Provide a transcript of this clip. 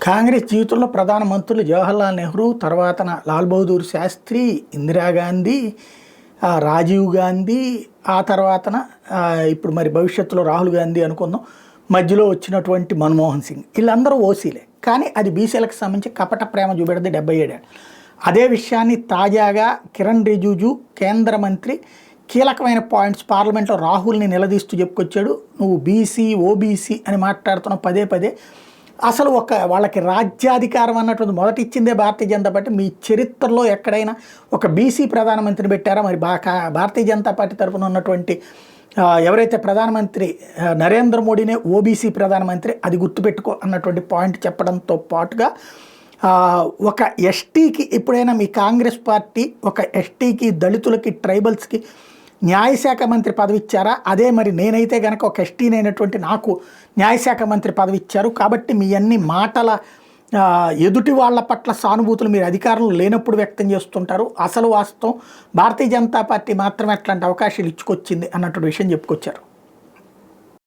కాంగ్రెస్ జీవితంలో ప్రధాన మంత్రులు జవహర్లాల్ నెహ్రూ, తర్వాతన లాల్ బహదూర్ శాస్త్రి, ఇందిరాగాంధీ, రాజీవ్ గాంధీ, ఆ తర్వాతన ఇప్పుడు మరి భవిష్యత్తులో రాహుల్ గాంధీ అనుకుందాం, మధ్యలో వచ్చినటువంటి మన్మోహన్ సింగ్, వీళ్ళందరూ ఓసీలే. కానీ అది బీసీలకు సంబంధించి కపట ప్రేమ చూపెడితే 77 ఏళ్ళు. అదే విషయాన్ని తాజాగా కిరణ్ రిజిజు కేంద్ర మంత్రి కీలకమైన పాయింట్స్ పార్లమెంట్లో రాహుల్ని నిలదీస్తూ చెప్పుకొచ్చాడు. నువ్వు బీసీ, ఓబీసీ అని మాట్లాడుతున్నావు పదే పదే. అసలు వాళ్ళకి రాజ్యాధికారం అన్నటువంటి మొదటి ఇచ్చిందే భారతీయ జనతా పార్టీ. మీ చరిత్రలో ఎక్కడైనా ఒక బీసీ ప్రధానమంత్రిని పెట్టారా? మరి భారతీయ జనతా పార్టీ తరఫున ఉన్నటువంటి ఎవరైతే ప్రధానమంత్రి నరేంద్ర మోడీనే ఓబీసీ ప్రధానమంత్రి, అది గుర్తుపెట్టుకో అన్నటువంటి పాయింట్ చెప్పడంతో పాటుగా ఒక ఎస్టీకి ఎప్పుడైనా మీ కాంగ్రెస్ పార్టీ ఒక ఎస్టీకి, దళితులకి, ట్రైబల్స్కి న్యాయశాఖ మంత్రి పదవి ఇచ్చారా? అదే మరి నేనైతే కనుక ఒక ఎస్టీని అయినటువంటి నాకు న్యాయశాఖ మంత్రి పదవి ఇచ్చారు కాబట్టి మీ అన్ని మాటల ఎదుటి వాళ్ళ పట్ల సానుభూతులు మీరు అధికారంలో లేనప్పుడు వ్యక్తం చేస్తుంటారు. అసలు వాస్తవం భారతీయ జనతా పార్టీ మాత్రమే అట్లాంటి అవకాశాలు ఇచ్చుకొచ్చింది అన్నటువంటి విషయం చెప్పుకొచ్చారు.